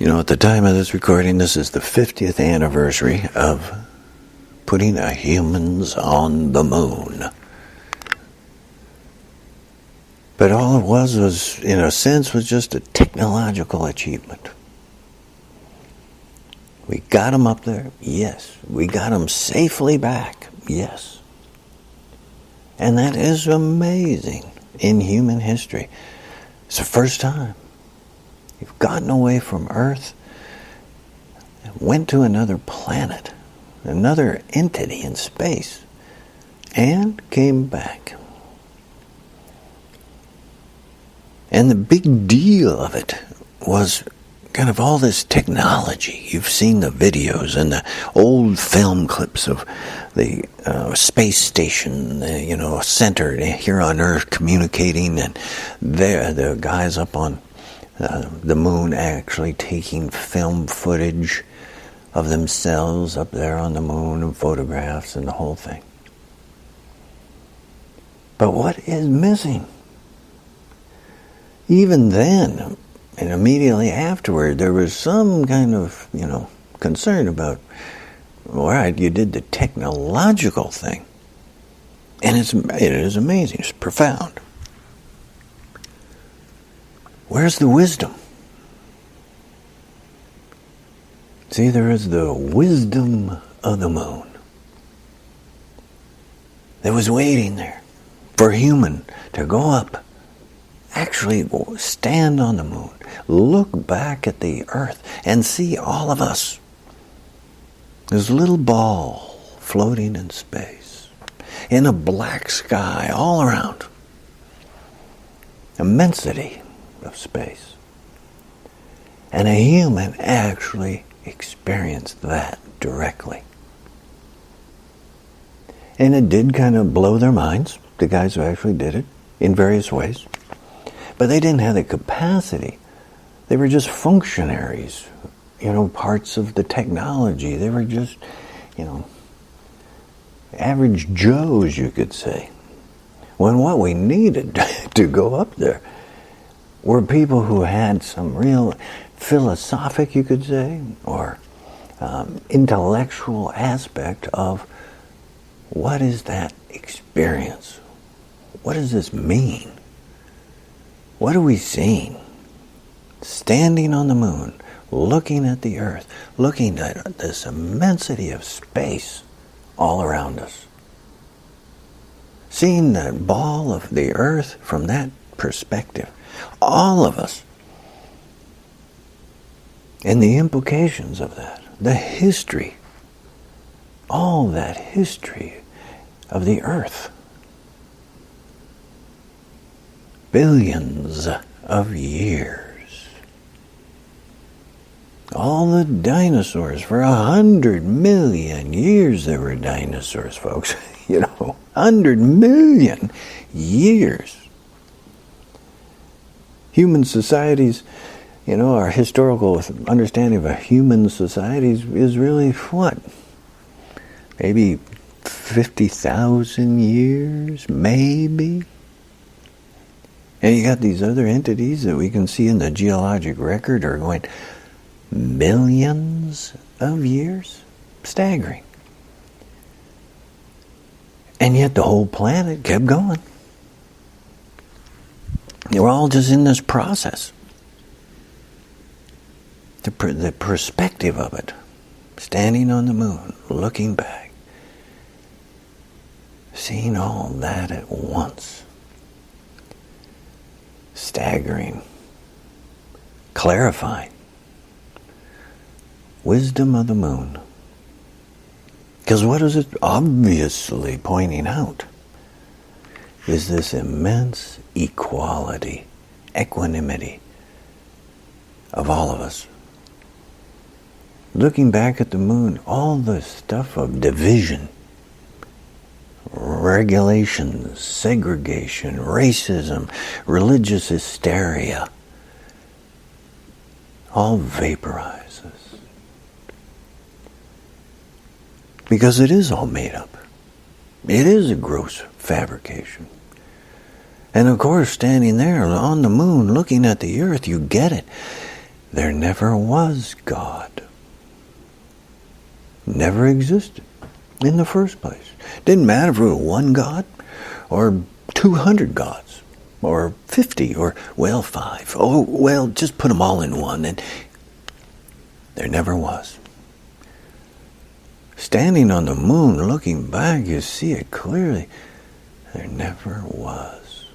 At the time of this recording, this is the 50th anniversary of putting humans on the moon. But all it was, in a sense, was just a technological achievement. We got them up there, yes. We got them safely back, yes. And that is amazing in human history. It's the first time. You've gotten away from Earth, went to another planet, another entity in space, and came back. And the big deal of it was kind of all this technology. You've seen the videos and the old film clips of the space station, center here on Earth communicating, and there the guys up on the moon actually taking film footage of themselves up there on the moon and photographs and the whole thing. But what is missing? Even then, and immediately afterward, there was some kind of, concern about, all right, you did the technological thing. And it is amazing, it's profound. Where's the wisdom? See, there is the wisdom of the moon. That was waiting there for a human to go up, actually stand on the moon, look back at the Earth, and see all of us. This little ball floating in space, in a black sky all around. Immensity of space. And a human actually experienced that directly. And it did kind of blow their minds, the guys who actually did it, in various ways. But they didn't have the capacity. They were just functionaries, parts of the technology. They were just, average Joes, you could say. When what we needed to go up there were people who had some real philosophic, you could say, or intellectual aspect of what is that experience? What does this mean? What are we seeing? Standing on the moon, looking at the Earth, looking at this immensity of space all around us. Seeing that ball of the Earth from that perspective. All of us. And the implications of that. The history. All that history of the Earth. Billions of years. All the dinosaurs, for 100 million years there were dinosaurs, folks. 100 million years. Human societies, our historical understanding of a human society is really what? Maybe 50,000 years, maybe? And you got these other entities that we can see in the geologic record are going millions of years? Staggering. And yet the whole planet kept going. We're all just in this process. The perspective of it. Standing on the moon, looking back. Seeing all that at once. Staggering. Clarifying. Wisdom of the moon. Because what is it obviously pointing out? Is this immense equality, equanimity of all of us. Looking back at the moon, all the stuff of division, regulations, segregation, racism, religious hysteria, all vaporizes. Because it is all made up. It is a gross fabrication. And of course, standing there on the moon, looking at the earth, you get it. there never was God. Never existed in the first place. Didn't matter if it was one God or 200 gods or 50 or, 5. Oh, well, just put them all in one. And there never was. Standing on the moon, looking back, you see it clearly. There never was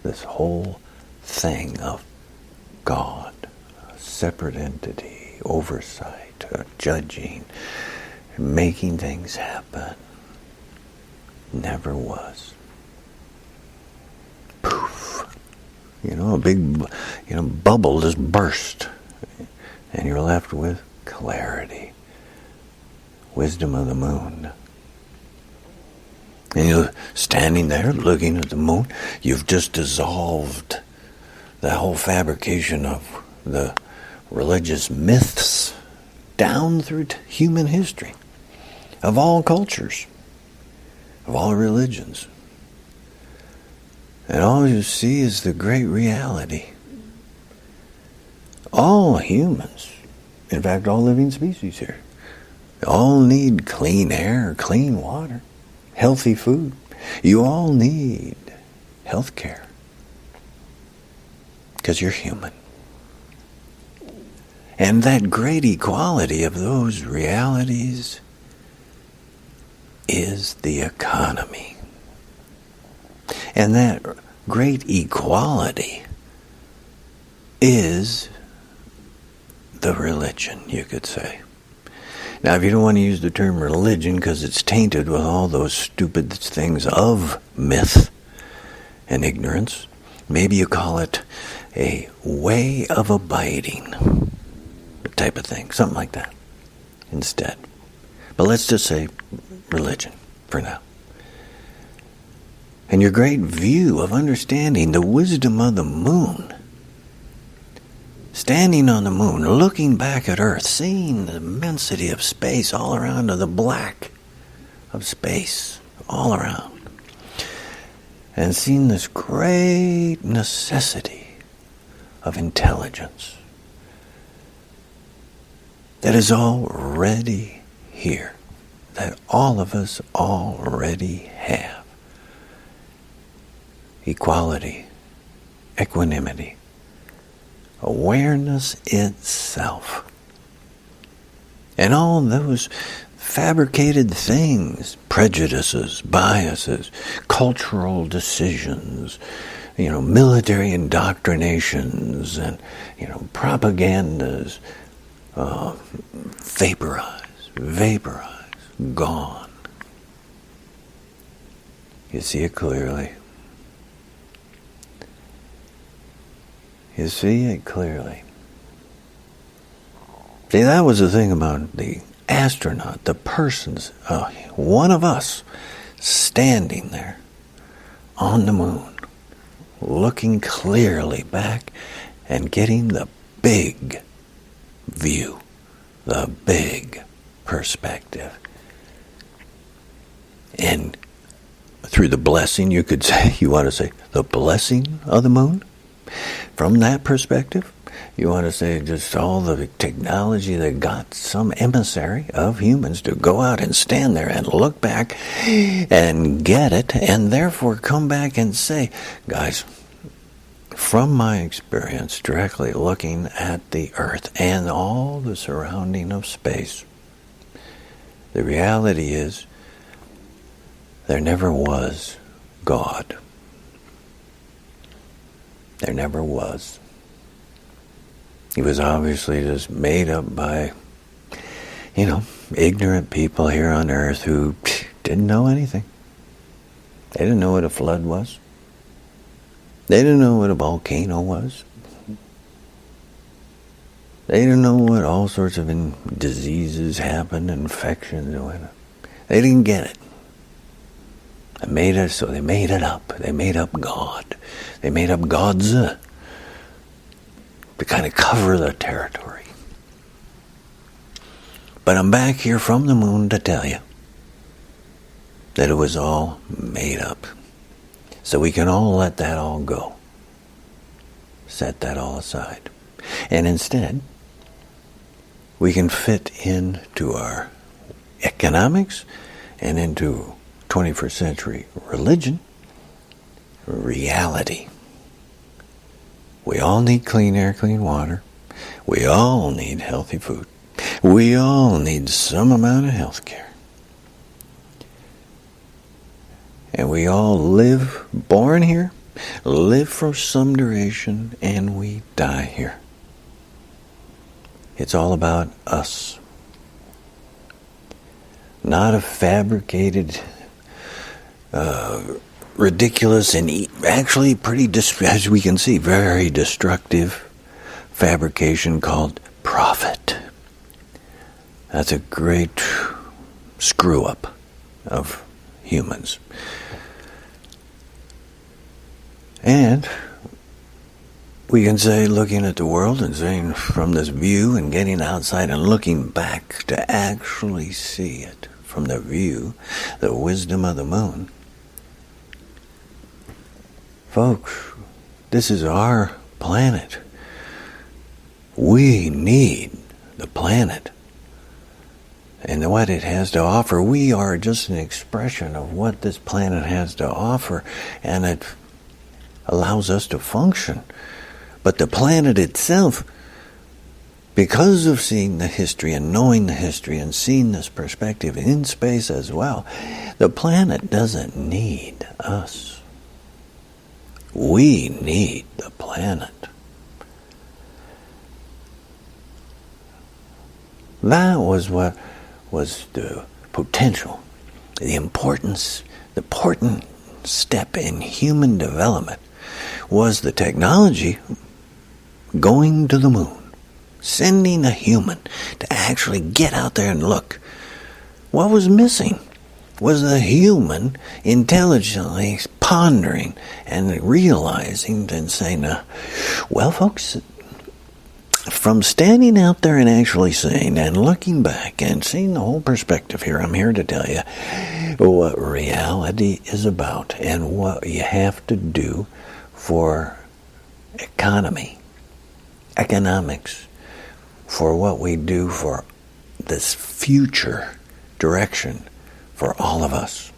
this whole thing of God, a separate entity, oversight, judging, making things happen. Never was. Poof. A big, bubble just burst. And you're left with clarity. Wisdom of the moon. And you're standing there looking at the moon. You've just dissolved the whole fabrication of the religious myths down through human history, of all cultures, of all religions. And all you see is the great reality. All humans, in fact all living species here, all need clean air, clean water, healthy food. You all need health care because you're human. And that great equality of those realities is the economy. And that great equality is the religion, you could say. Now, if you don't want to use the term religion because it's tainted with all those stupid things of myth and ignorance, maybe you call it a way of abiding type of thing, something like that instead. But let's just say religion for now. And your great view of understanding the wisdom of the moon, standing on the moon, looking back at Earth, seeing the immensity of space all around, the black of space all around, and seeing this great necessity of intelligence that is already here, that all of us already have. Equality, equanimity, awareness itself. And all those fabricated things, prejudices, biases, cultural decisions, military indoctrinations and, propagandas, vaporize, gone. You see it clearly. You see it clearly. See, that was the thing about the astronaut, the persons, one of us standing there on the moon, looking clearly back and getting the big view, the big perspective. And through the blessing, you could say, you want to say, the blessing of the moon? From that perspective, you want to say just all the technology that got some emissary of humans to go out and stand there and look back and get it, and therefore come back and say, guys, from my experience directly looking at the Earth and all the surrounding of space, the reality is there never was God. There never was. He was obviously just made up by, ignorant people here on Earth who didn't know anything. They didn't know what a flood was. They didn't know what a volcano was. They didn't know what all sorts of diseases happened, infections. They didn't get it. So they made it up. They made up God. They made up gods to kind of cover the territory. But I'm back here from the moon to tell you that it was all made up. So we can all let that all go. Set that all aside. And instead, we can fit into our economics and into 21st century religion, reality. We all need clean air, clean water. We all need healthy food. We all need some amount of health care. And we all live, born here, live for some duration, and we die here. It's all about us. Not a fabricated, ridiculous, and actually pretty, as we can see, very destructive fabrication called profit. That's a great screw-up of humans. And we can say, looking at the world and saying from this view and getting outside and looking back to actually see it from the view, the wisdom of the moon. Folks, this is our planet. We need the planet and what it has to offer. We are just an expression of what this planet has to offer, and it allows us to function. But the planet itself, because of seeing the history and knowing the history and seeing this perspective in space as well, the planet doesn't need us. We need the planet. That was what was the potential, the importance, the important step in human development was the technology going to the moon, sending a human to actually get out there and look. What was missing was the human intelligently pondering and realizing and saying, well, folks, from standing out there and actually saying and looking back and seeing the whole perspective here, I'm here to tell you what reality is about and what you have to do for economics, for what we do for this future direction for all of us.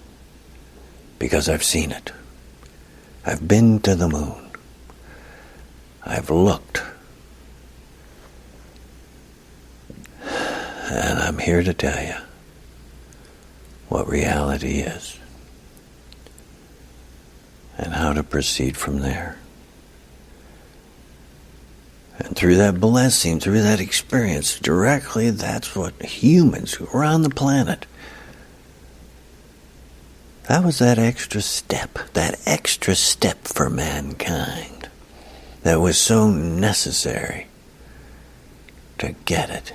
Because I've seen it. I've been to the moon. I've looked. And I'm here to tell you what reality is and how to proceed from there. And through that blessing, through that experience, directly, that's what humans who are on the planet, that was that extra step for mankind that was so necessary to get it.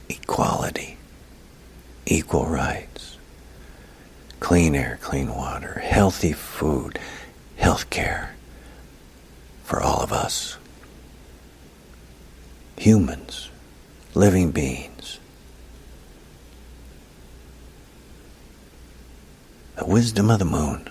Equality, equal rights, clean air, clean water, healthy food, health care for all of us. Humans, living beings. The wisdom of the moon.